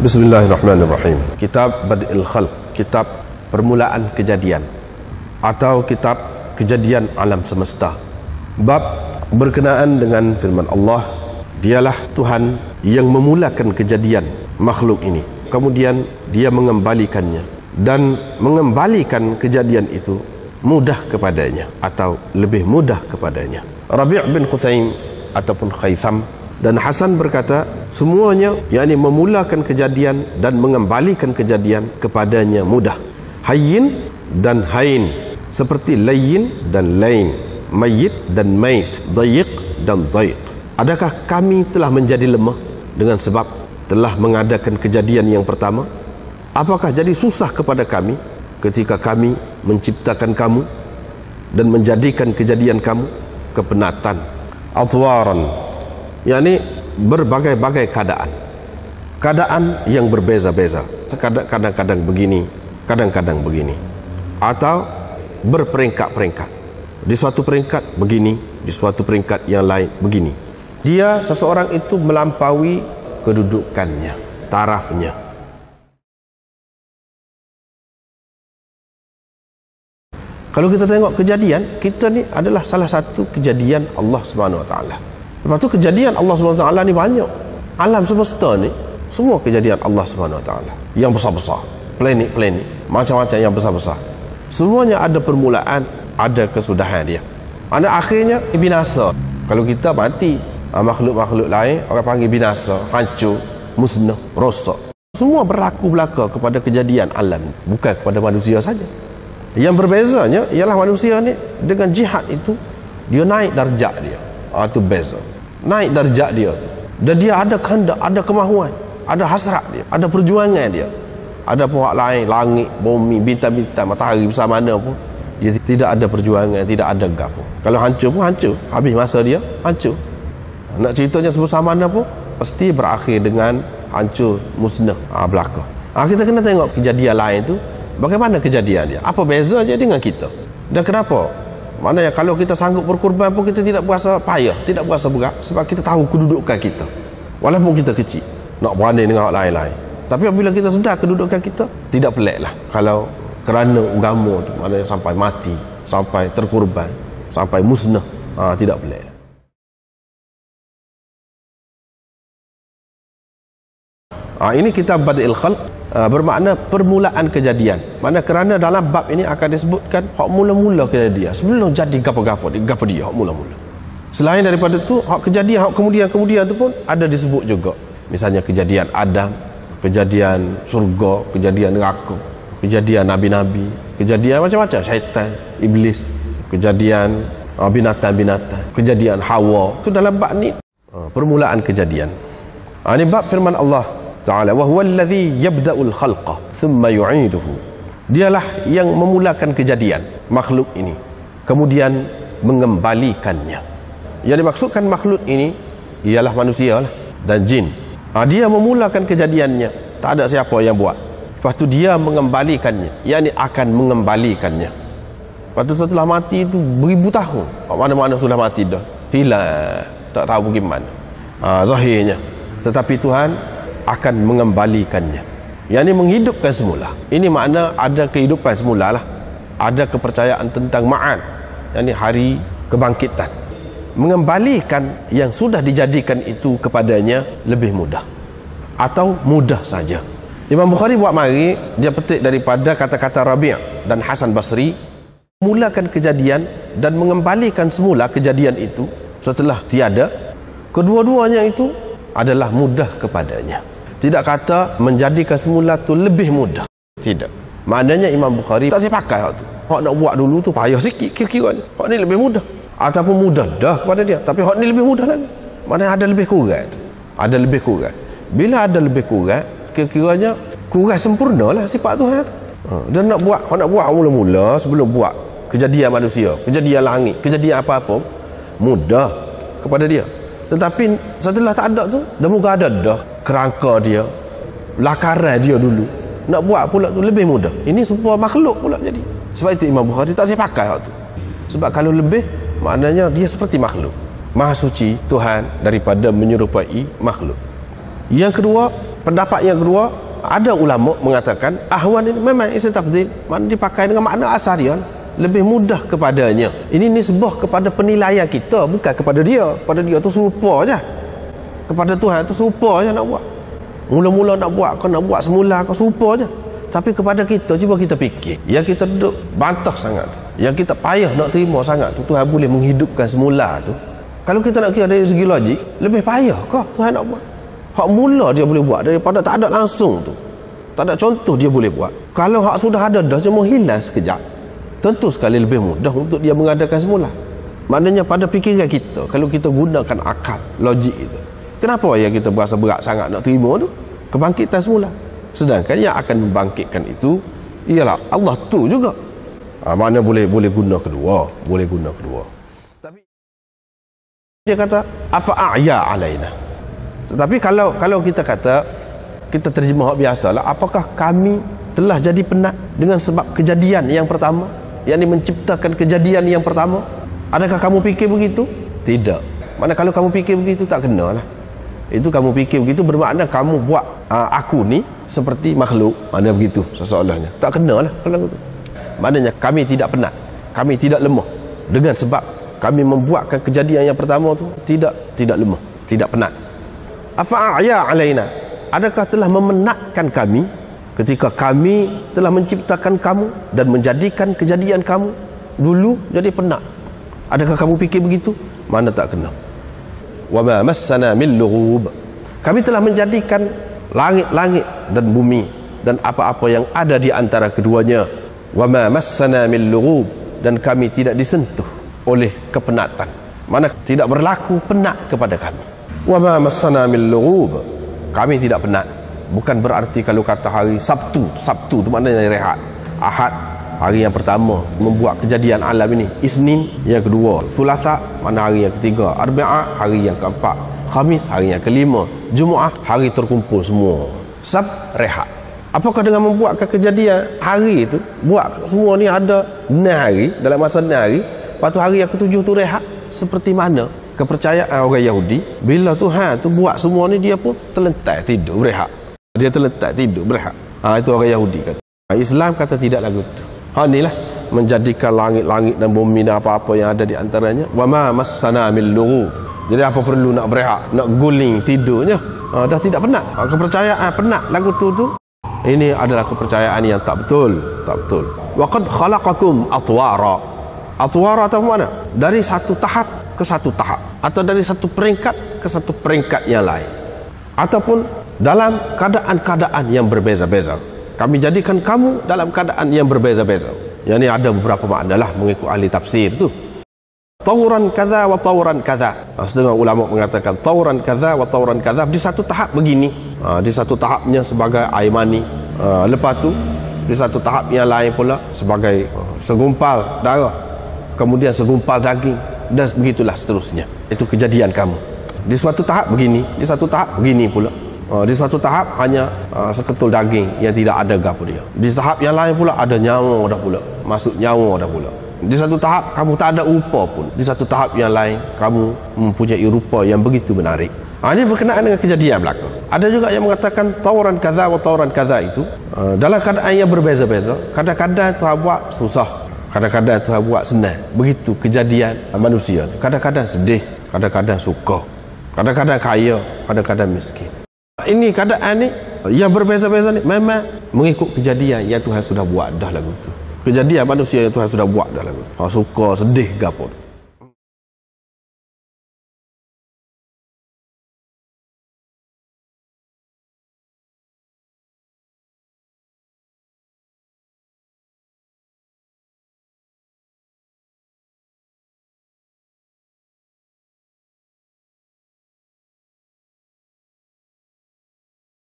Bismillahirrahmanirrahim. Kitab Bad'il Khalq, kitab permulaan kejadian atau kitab kejadian alam semesta. Bab berkenaan dengan firman Allah, dialah Tuhan yang memulakan kejadian makhluk ini, kemudian dia mengembalikannya, dan mengembalikan kejadian itu mudah kepadanya atau lebih mudah kepadanya. Rabi' bin Khuthaim ataupun Khaytham dan Hasan berkata, semuanya yakni memulakan kejadian dan mengembalikan kejadian kepadanya mudah. Hayyin dan hain, seperti layyin dan lain, mayyit dan mait, dayiq dan dayiq. Adakah kami telah menjadi lemah dengan sebab telah mengadakan kejadian yang pertama? Apakah jadi susah kepada kami ketika kami menciptakan kamu dan menjadikan kejadian kamu kepenatan, atwaran, yakni berbagai-bagai keadaan yang berbeza-beza, kadang-kadang begini, kadang-kadang begini, atau berperingkat-peringkat, di suatu peringkat begini, di suatu peringkat yang lain begini. Dia, seseorang itu melampaui kedudukannya, tarafnya. Kalau kita tengok kejadian, kita ni adalah salah satu kejadian Allah Subhanahu Wa Taala. Lepas tu kejadian Allah Subhanahu Wa Taala ni banyak. Alam semesta ni semua kejadian Allah Subhanahu Wa Taala yang besar-besar, planet-planet, macam-macam yang besar-besar. Semuanya ada permulaan, ada kesudahan dia. Ada akhirnya binasa. Kalau kita mati, makhluk-makhluk lain orang panggil binasa, hancur, musnah, rosak. Semua berlaku belaka kepada kejadian alam, bukan kepada manusia saja. Yang berbezanya ialah manusia ni dengan jihad itu dia naik darjat dia. Itu beza. Naik darjat dia tu. Dan dia ada kehendak, ada kemahuan, ada hasrat dia, ada perjuangan dia. Ada pihak lain, langit, bumi, bintang-bintang, matahari besar mana pun, dia tidak ada perjuangan, tidak ada gapo. Kalau hancur pun hancur, habis masa dia hancur. Nak ceritanya sebesar mana pun pasti berakhir dengan hancur, musnah, belaka. Kita kena tengok kejadian lain tu, bagaimana kejadian dia, apa bezanya dengan kita, dan kenapa. Maknanya kalau kita sanggup berkorban pun kita tidak berasa payah, tidak berasa berat, sebab kita tahu kedudukan kita. Walaupun kita kecil, nak berani dengan orang lain-lain, tapi apabila kita sedar kedudukan kita, tidak peliklah kalau kerana agama tu, maknanya sampai mati, sampai terkorban, sampai musnah, tidak pelik. Ini kitab Bad'il Khalq, bermakna permulaan kejadian. Mana kerana dalam bab ini akan disebutkan hak mula-mula kejadian, sebelum jadi gapo-gapo dia hak mula-mula. Selain daripada itu, hak kejadian, hak kemudian tu pun ada disebut juga. Misalnya kejadian Adam, kejadian surga, kejadian neraka, kejadian nabi-nabi, kejadian macam-macam, syaitan, iblis, kejadian binatang-binatang, kejadian Hawa. Itu dalam bab ni permulaan kejadian. Ini bab firman Allah Ta'ala, wa huwa alladhi yabda'ul khalqa thumma yu'iduhu. Dialah yang memulakan kejadian makhluk ini, kemudian mengembalikannya. Yang dimaksudkan makhluk ini ialah manusia lah, dan jin. Dia memulakan kejadiannya, tak ada siapa yang buat. Lepas tu dia mengembalikannya, yakni akan mengembalikannya. Lepas tu setelah mati itu beribu tahun, mana-mana sudah mati dah, hilang, tak tahu pergi mana, zahirnya. Tetapi Tuhan akan mengembalikannya, yakni menghidupkan semula. Ini makna ada kehidupan semula lah, ada kepercayaan tentang ma'ad, yakni hari kebangkitan. Mengembalikan yang sudah dijadikan itu kepadanya lebih mudah, atau mudah saja. Imam Bukhari buat mari, dia petik daripada kata-kata Rabi' dan Hasan Basri, mulakan kejadian dan mengembalikan semula kejadian itu setelah tiada, kedua-duanya itu adalah mudah kepadanya. Tidak kata menjadikan semula tu lebih mudah, tidak. Maknanya Imam Bukhari tak sepakat hak tu. Hak nak buat dulu tu payah sikit kira-kiranya, hak ni lebih mudah, ataupun mudah dah kepada dia, tapi hak ni lebih mudah lagi. Maknanya ada lebih kurang tu. Ada lebih kurang. Bila ada lebih kurang, kira-kiranya kurang sempurna lah sifat Tuhan tu. Dan nak buat mula-mula sebelum buat kejadian manusia, kejadian langit, kejadian apa-apa, mudah kepada dia. Tetapi setelah tak ada tu, dah muka ada dah kerangka dia, lakaran dia dulu, nak buat pula tu lebih mudah. Ini sebuah makhluk pula jadi. Sebab itu Imam Bukhari tak sepakat hak tu. Sebab kalau lebih, maknanya dia seperti makhluk. Maha suci Tuhan daripada menyerupai makhluk. Yang kedua, Pendapat yang kedua, ada ulama mengatakan ahwan ini memang isim tafdhil, makna dipakai dengan makna asal dia, lebih mudah kepadanya. Ini nisbah kepada penilaian kita, bukan kepada dia. Pada dia tu serupa je. Kepada Tuhan tu serupa je nak buat. Mula-mula nak buat, kau nak buat semula kau serupa je. Tapi kepada kita, cuba kita fikir. Yang kita duduk bantah sangat tu, yang kita payah nak terima sangat tu, Tuhan boleh menghidupkan semula tu. Kalau kita nak kira dari segi logik, lebih payah kau Tuhan nak buat. Hak mula dia boleh buat daripada tak ada langsung tu. Tak ada contoh dia boleh buat. Kalau hak sudah ada dah cuma hilang sekejap, tentu sekali lebih mudah untuk dia mengadakan semula. Maknanya pada fikiran kita, kalau kita gunakan akal, logik itu, kenapa ya kita berasa berat sangat nak terima tu? Kebangkitan semula. Sedangkan yang akan membangkitkan itu ialah Allah tu juga. Mana boleh guna kedua, boleh guna kedua. Tapi dia kata afa'aya alaina. Tetapi kalau kita kata, kita terjemah biasalah, apakah kami telah jadi penat dengan sebab kejadian yang pertama, yang menciptakan kejadian yang pertama? Adakah kamu fikir begitu? Tidak. Mana kalau kamu fikir begitu tak kena lah. Itu kamu fikir begitu bermakna kamu buat aku ni seperti makhluk. Mana begitu seolah-olahnya. Tak kena lah kalau begitu. Maknanya kami tidak penat, kami tidak lemah dengan sebab kami membuatkan kejadian yang pertama tu tidak lemah, tidak penat. Afa'aya alaina, adakah telah memenatkan kami ketika kami telah menciptakan kamu dan menjadikan kejadian kamu dulu jadi penat? Adakah kamu fikir begitu? Mana tak kena. Wa ma massana min lughub, kami telah menjadikan langit-langit dan bumi dan apa-apa yang ada di antara keduanya. Wa ma massana min lughub, dan kami tidak disentuh oleh kepenatan. Mana tidak berlaku penat kepada kami. Wa ma massana min lughub, kami tidak penat. Bukan berarti kalau kata hari Sabtu tu maknanya rehat. Ahad hari yang pertama membuat kejadian alam ini. Isnin yang kedua, Thulatha mana hari yang ketiga, Arba'a hari yang keempat, Khamis hari yang kelima, Jumaah hari terkumpul semua, Sab rehat. Apakah dengan membuatkan kejadian hari itu, buat semua ni ada 6 hari, dalam masa 6 hari, lepas tu hari yang ketujuh tu rehat? Seperti mana kepercayaan orang Yahudi, bila Tuhan tu buat semua ni, dia pun terlentak tidur berehat. Dia terlentak tidur berehat. Itu orang Yahudi kata. Islam kata tidak lagu tu. Inilah menjadikan langit-langit dan bumi dan apa-apa yang ada di antaranya. Wa ma massana min lughub. Jadi apa perlu nak berehat, nak guling tidurnya? Dah tidak penat. Kepercayaan penat lagu tu ini adalah kepercayaan yang tak betul, tak betul. Wa qad khalaqakum atwara. Atwara atau mana? Dari satu tahap ke satu tahap, atau dari satu peringkat ke satu peringkat yang lain, ataupun dalam keadaan-keadaan yang berbeza-beza. Kami jadikan kamu dalam keadaan yang berbeza-beza. Yang ini ada beberapa makna lah mengikut ahli tafsir tu. Tawran kadza wa tawran kadza. Setengah ulama mengatakan tawran kadza wa tawran kadza, di satu tahap begini, di satu tahapnya sebagai air mani, lepas tu di satu tahap yang lain pula sebagai segumpal darah, kemudian segumpal daging, dan begitulah seterusnya. Itu kejadian kamu. Di suatu tahap begini, di satu tahap begini pula. Di suatu tahap hanya seketul daging yang tidak ada gapo dia. Di tahap yang lain pula ada nyawa dah pula, masuk nyawa dah pula. Di satu tahap kamu tak ada rupa pun. Di satu tahap yang lain kamu mempunyai rupa yang begitu menarik. Ini berkenaan dengan kejadian belaka. Ada juga yang mengatakan tawran kadza wa tawran kadza itu dalam keadaan yang berbeza-beza. Kadang-kadang Tuhan buat susah, kadang-kadang Tuhan buat senang. Begitu kejadian manusia. Kadang-kadang sedih, kadang-kadang suka, kadang-kadang kaya, kadang-kadang miskin. Ini keadaan ni yang berbeza-beza ni memang mengikut kejadian yang Tuhan sudah buat dah lagu tu. Kejadian manusia yang Tuhan sudah buat dah lagu. Suka, sedih, gapo.